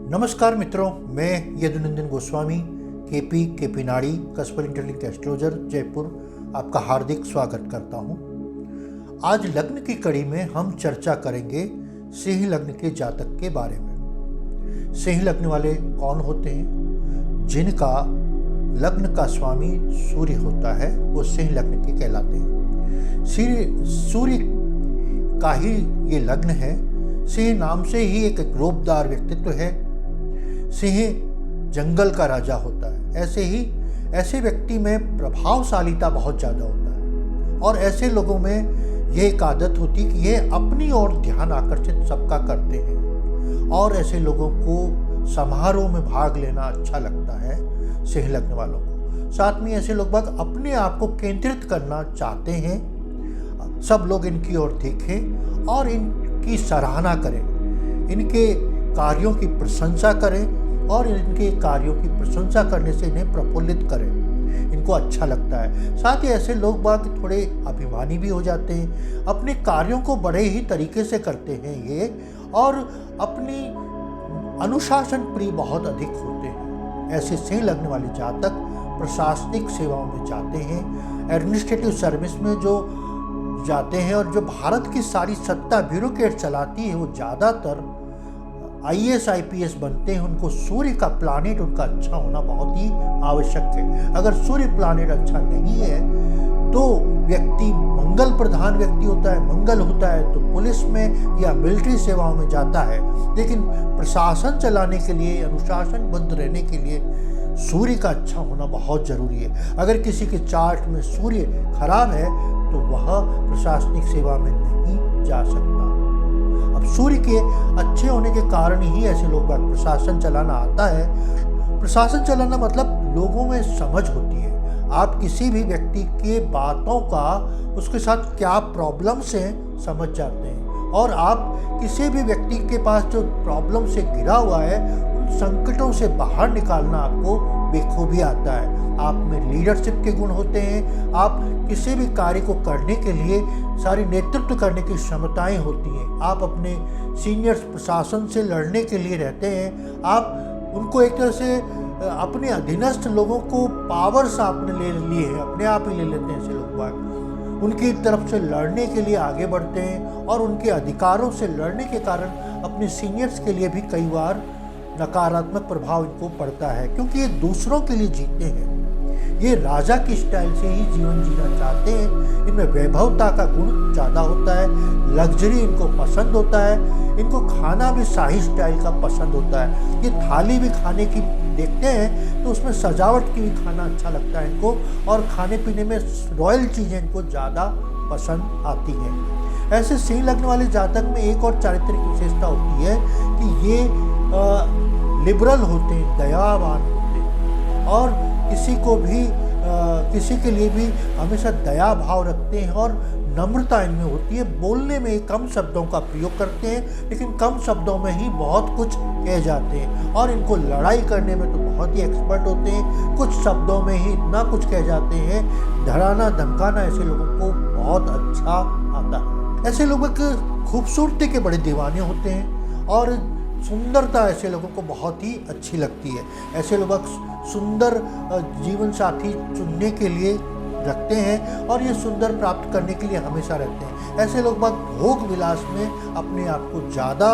नमस्कार मित्रों, मैं यदुनंदन गोस्वामी केपी नाड़ी कस्पर इंटरलिंक एस्ट्रोलॉजर जयपुर आपका हार्दिक स्वागत करता हूं। आज लग्न की कड़ी में हम चर्चा करेंगे सिंह लग्न के जातक के बारे में। सिंह लग्न वाले कौन होते हैं? जिनका लग्न का स्वामी सूर्य होता है वो सिंह लग्न के कहलाते हैं। सूर्य का ही ये लग्न है। सिंह नाम से ही एक रूपदार व्यक्तित्व है। सिंह जंगल का राजा होता है। ऐसे व्यक्ति में प्रभावशालीता बहुत ज़्यादा होता है और ऐसे लोगों में ये एक आदत होती है कि ये अपनी ओर ध्यान आकर्षित सबका करते हैं और ऐसे लोगों को समारोह में भाग लेना अच्छा लगता है सिंह लग्न वालों को। साथ में ऐसे लोग अपने आप को केंद्रित करना चाहते हैं। सब लोग इनकी ओर देखें और इनकी सराहना करें, इनके कार्यों की प्रशंसा करें और इनके कार्यों की प्रशंसा करने से इन्हें प्रफुल्लित करें। इनको अच्छा लगता है। साथ ही ऐसे लोग थोड़े अभिमानी भी हो जाते हैं। अपने कार्यों को बड़े ही तरीके से करते हैं ये और अपनी अनुशासन प्रिय बहुत अधिक होते हैं। ऐसे सिंह लग्न वाले जातक प्रशासनिक सेवाओं में जाते हैं, एडमिनिस्ट्रेटिव सर्विस में जो जाते हैं और जो भारत की सारी सत्ता ब्यूरोक्रेट चलाती है वो ज़्यादातर IAS IPS बनते हैं। उनको सूर्य का प्लानेट उनका अच्छा होना बहुत ही आवश्यक है। अगर सूर्य प्लानेट अच्छा नहीं है तो व्यक्ति मंगल प्रधान व्यक्ति होता है। मंगल होता है तो पुलिस में या मिलिट्री सेवाओं में जाता है, लेकिन प्रशासन चलाने के लिए, अनुशासनबद्ध रहने के लिए सूर्य का अच्छा होना बहुत ज़रूरी है। अगर किसी के चार्ट में सूर्य खराब है तो वह प्रशासनिक सेवा में नहीं जा सकता। अब सूर्य के अच्छे होने के कारण ही ऐसे लोग प्रशासन चलाना आता है। प्रशासन चलाना मतलब लोगों में समझ होती है। आप किसी भी व्यक्ति के बातों का उसके साथ क्या प्रॉब्लम्स हैं समझ जाते हैं और आप किसी भी व्यक्ति के पास जो प्रॉब्लम से घिरा हुआ है उन संकटों से बाहर निकालना आपको बेखूबी आता है। आप में लीडरशिप के गुण होते हैं। आप किसी भी कार्य को करने के लिए सारी नेतृत्व करने की क्षमताएं होती हैं। आप अपने सीनियर्स प्रशासन से लड़ने के लिए रहते हैं। आप उनको एक तरह से अपने अधीनस्थ लोगों को पावर्स आपने ले लिए हैं, अपने आप ही ले लेते हैं ऐसे लोग। उनकी तरफ से लड़ने के लिए आगे बढ़ते हैं और उनके अधिकारों से लड़ने के कारण अपने सीनियर्स के लिए भी कई बार नकारात्मक प्रभाव इनको पड़ता है, क्योंकि ये दूसरों के लिए जीते हैं। ये राजा की स्टाइल से ही जीवन जीना चाहते हैं। इनमें वैभवता का गुण ज़्यादा होता है। लग्जरी इनको पसंद होता है। इनको खाना भी शाही स्टाइल का पसंद होता है। ये थाली भी खाने की देखते हैं तो उसमें सजावट की भी खाना अच्छा लगता है इनको और खाने पीने में रॉयल चीज़ें इनको ज़्यादा पसंद आती हैं। ऐसे सिंह लग्न वाले जातक में एक और चारित्रिक विशेषता होती है कि ये लिबरल होते हैं, दयावान होते हैं और किसी के लिए भी हमेशा दया भाव रखते हैं और नम्रता इनमें होती है। बोलने में कम शब्दों का प्रयोग करते हैं, लेकिन कम शब्दों में ही बहुत कुछ कह जाते हैं और इनको लड़ाई करने में तो बहुत ही एक्सपर्ट होते हैं। कुछ शब्दों में ही इतना कुछ कह जाते हैं, डराना धमकाना ऐसे लोगों को बहुत अच्छा आता है। ऐसे लोग खूबसूरती के बड़े दीवाने होते हैं और सुंदरता ऐसे लोगों को बहुत ही अच्छी लगती है। ऐसे लोग सुंदर जीवन साथी चुनने के लिए रखते हैं और ये सुंदर प्राप्त करने के लिए हमेशा रहते हैं। ऐसे लोग भोग विलास में अपने आप को ज़्यादा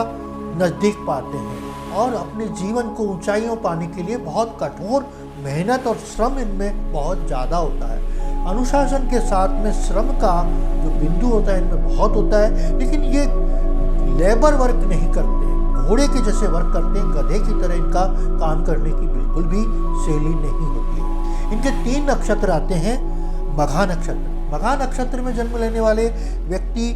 नज़दीक पाते हैं और अपने जीवन को ऊंचाइयों पाने के लिए बहुत कठोर मेहनत और श्रम इनमें बहुत ज़्यादा होता है। अनुशासन के साथ में श्रम का जो बिंदु होता है इनमें बहुत होता है, लेकिन ये लेबर वर्क नहीं करते, घोड़े के जैसे वर्क करते हैं। गधे की तरह इनका काम करने की बिल्कुल भी शैली नहीं होती है। इनके 3 नक्षत्र आते हैं। मघा नक्षत्र। मघा नक्षत्र में जन्म लेने वाले व्यक्ति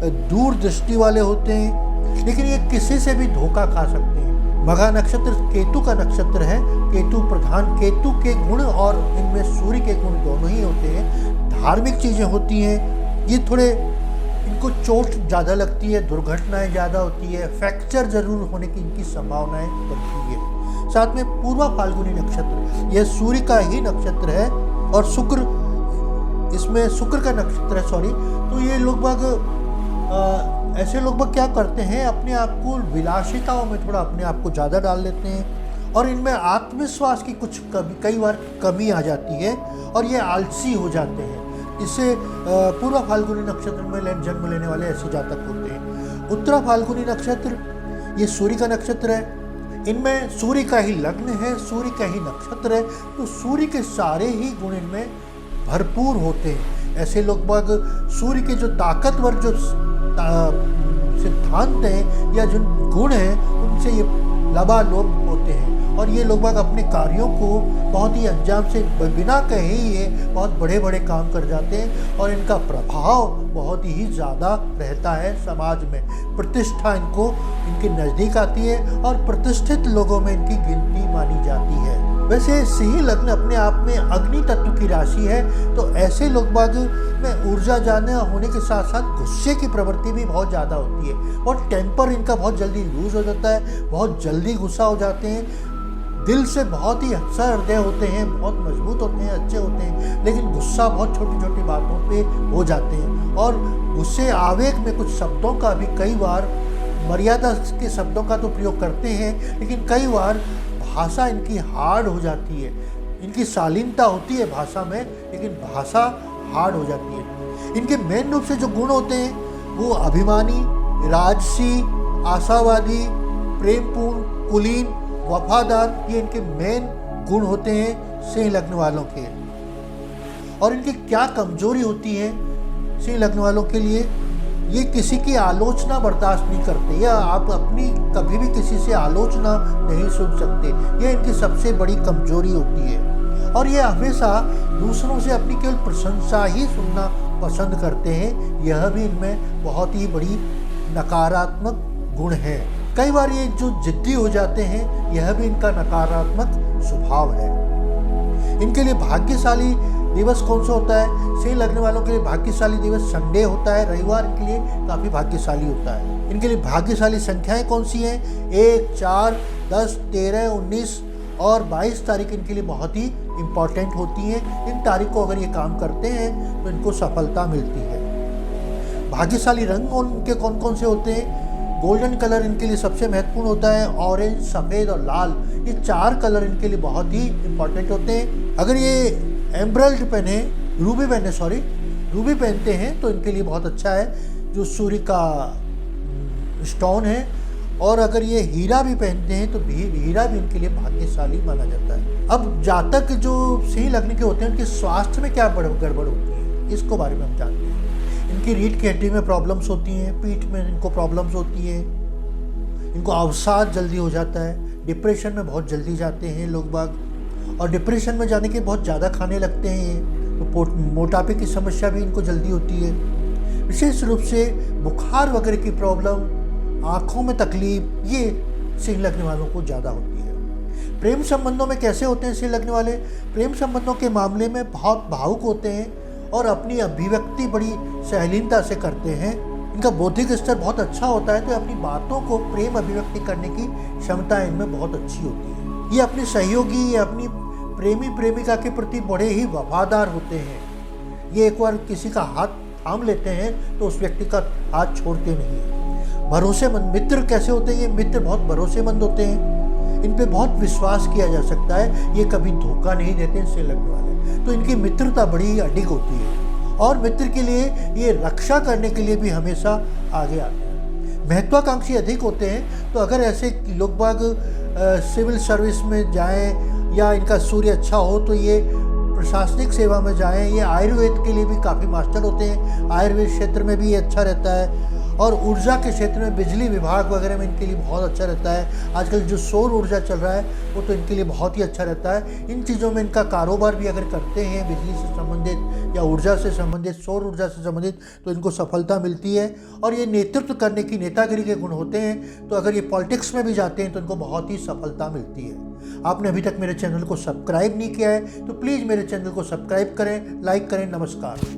दूरदृष्टि वाले होते हैं, लेकिन ये किसी से भी धोखा खा सकते हैं। मघा नक्षत्र केतु का नक्षत्र है। केतु प्रधान, केतु के गुण और इनमें सूर्य के गुण दोनों ही होते हैं। धार्मिक चीज़ें होती हैं। ये थोड़े इनको चोट ज़्यादा लगती है, दुर्घटनाएं ज़्यादा होती है, फ्रैक्चर जरूर होने की इनकी संभावनाएं बनती है। साथ में पूर्वा फाल्गुनी नक्षत्र, यह सूर्य का ही नक्षत्र है और शुक्र इसमें शुक्र का नक्षत्र है। तो ये लोग ऐसे लोग बाग क्या करते हैं, अपने आप को विलासिताओं में थोड़ा अपने आप को ज़्यादा डाल लेते हैं और इनमें आत्मविश्वास की कुछ कई बार कमी आ जाती है और ये आलसी हो जाते हैं। इससे पूर्व फाल्गुनी नक्षत्र में जन्म लेने वाले ऐसे जातक होते हैं। उत्तरा फाल्गुनी नक्षत्र ये सूर्य का नक्षत्र है, इनमें सूर्य का ही लग्न है, सूर्य का ही नक्षत्र है, तो सूर्य के सारे ही गुण इनमें भरपूर होते हैं। ऐसे लोग बाग सूर्य के जो ताकतवर जो सिद्धांत हैं या जो गुण हैं उनसे ये लबालोब होते हैं और ये लोग बाग अपने कार्यों को बहुत ही अंजाम से बिना कहे ही ये बहुत बड़े बड़े काम कर जाते हैं और इनका प्रभाव बहुत ही ज़्यादा रहता है समाज में। प्रतिष्ठा इनको इनके नज़दीक आती है और प्रतिष्ठित लोगों में इनकी गिनती मानी जाती है। वैसे सिंह लग्न अपने आप में अग्नि तत्व की राशि है, तो ऐसे लोग बाग में ऊर्जा जाना होने के साथ साथ गुस्से की प्रवृत्ति भी बहुत ज़्यादा होती है और टेम्पर इनका बहुत जल्दी लूज हो जाता है, बहुत जल्दी गुस्सा हो जाते हैं। दिल से बहुत ही अच्छा हृदय होते हैं, बहुत मजबूत होते हैं, अच्छे होते हैं, लेकिन गुस्सा बहुत छोटी छोटी बातों पे हो जाते हैं और गुस्से आवेग में कुछ शब्दों का भी कई बार मर्यादा के शब्दों का तो प्रयोग करते हैं, लेकिन कई बार भाषा इनकी हार्ड हो जाती है। इनकी शालीनता होती है भाषा में, लेकिन भाषा हार्ड हो जाती है। इनके मेन रूप से जो गुण होते हैं वो अभिमानी, राजसी, आशावादी, प्रेमपूर्ण, कुलीन, वफादार, ये इनके मेन गुण होते हैं सिंह लग्न वालों के। और इनकी क्या कमजोरी होती है सिंह लग्न वालों के लिए, ये किसी की आलोचना बर्दाश्त नहीं करते या आप अपनी कभी भी किसी से आलोचना नहीं सुन सकते, ये इनकी सबसे बड़ी कमजोरी होती है। और ये हमेशा दूसरों से अपनी केवल प्रशंसा ही सुनना पसंद करते हैं, यह भी इनमें बहुत ही बड़ी नकारात्मक गुण है। कई बार ये जो जिद्दी हो जाते हैं, यह भी इनका नकारात्मक स्वभाव है। इनके लिए भाग्यशाली दिवस कौन सा होता है? सिंह लग्न वालों के लिए भाग्यशाली दिवस संडे होता है, रविवार इनके लिए काफ़ी भाग्यशाली होता है। इनके लिए भाग्यशाली संख्याएं कौन सी हैं? 1, 4, 10, 13, 19 और 22 तारीख इनके लिए बहुत ही इम्पॉर्टेंट होती हैं। इन तारीख को अगर ये काम करते हैं तो इनको सफलता मिलती है। भाग्यशाली रंग उनके कौन कौन से होते हैं? गोल्डन कलर इनके लिए सबसे महत्वपूर्ण होता है, ऑरेंज, सफ़ेद और लाल, ये 4 कलर इनके लिए बहुत ही इम्पॉर्टेंट होते हैं। अगर ये एम्ब्रल्ड पहने, रूबी पहनते हैं तो इनके लिए बहुत अच्छा है, जो सूर्य का स्टोन है। और अगर ये हीरा भी पहनते हैं तो हीरा भी इनके लिए भाग्यशाली माना जाता है। अब जातक जो सिंह लग्न के होते हैं उनके स्वास्थ्य में क्या गड़बड़ होती है, इसको बारे में हम जानते हैं। इनकी रीढ़ की हड्डी में प्रॉब्लम्स होती हैं, पीठ में इनको प्रॉब्लम्स होती है, इनको अवसाद जल्दी हो जाता है, डिप्रेशन में बहुत जल्दी जाते हैं लोग बाग, और डिप्रेशन में जाने के बहुत ज़्यादा खाने लगते हैं, तो मोटापे की समस्या भी इनको जल्दी होती है। विशेष रूप से बुखार वगैरह की प्रॉब्लम, आँखों में तकलीफ, ये सिंह लग्न वालों को ज़्यादा होती है। प्रेम संबंधों में कैसे होते हैं सिंह लग्न वाले? प्रेम संबंधों के मामले में बहुत भावुक होते हैं और अपनी अभिव्यक्ति बड़ी सहलीनता से करते हैं। इनका बौद्धिक स्तर बहुत अच्छा होता है, तो अपनी बातों को प्रेम अभिव्यक्ति करने की क्षमता इनमें बहुत अच्छी होती है। ये अपने सहयोगी या अपनी प्रेमी प्रेमिका के प्रति बड़े ही वफादार होते हैं। ये एक बार किसी का हाथ थाम लेते हैं तो उस व्यक्ति का हाथ छोड़ते नहीं। भरोसेमंद मित्र कैसे होते हैं? ये मित्र बहुत भरोसेमंद होते हैं, इन पे बहुत विश्वास किया जा सकता है, ये कभी धोखा नहीं देते इनसे लगने वाले, तो इनकी मित्रता बड़ी अडिग होती है और मित्र के लिए ये रक्षा करने के लिए भी हमेशा आगे आते हैं। महत्वाकांक्षी अधिक होते हैं, तो अगर ऐसे लोग बाग सिविल सर्विस में जाएं या इनका सूर्य अच्छा हो तो ये प्रशासनिक सेवा में जाएं। ये आयुर्वेद के लिए भी काफ़ी मास्टर होते हैं, आयुर्वेद क्षेत्र में भी ये अच्छा रहता है। और ऊर्जा के क्षेत्र में बिजली विभाग वगैरह में इनके लिए बहुत अच्छा रहता है। आजकल जो सौर ऊर्जा चल रहा है वो तो इनके लिए बहुत ही अच्छा रहता है। इन चीज़ों में इनका कारोबार भी अगर करते हैं, बिजली से संबंधित या ऊर्जा से संबंधित, सौर ऊर्जा से संबंधित, तो इनको सफलता मिलती है। और ये नेतृत्व करने की, नेतागिरी के गुण होते हैं, तो अगर ये पॉलिटिक्स में भी जाते हैं तो इनको बहुत ही सफलता मिलती है। आपने अभी तक मेरे चैनल को सब्सक्राइब नहीं किया है तो प्लीज़ मेरे चैनल को सब्सक्राइब करें, लाइक करें। नमस्कार।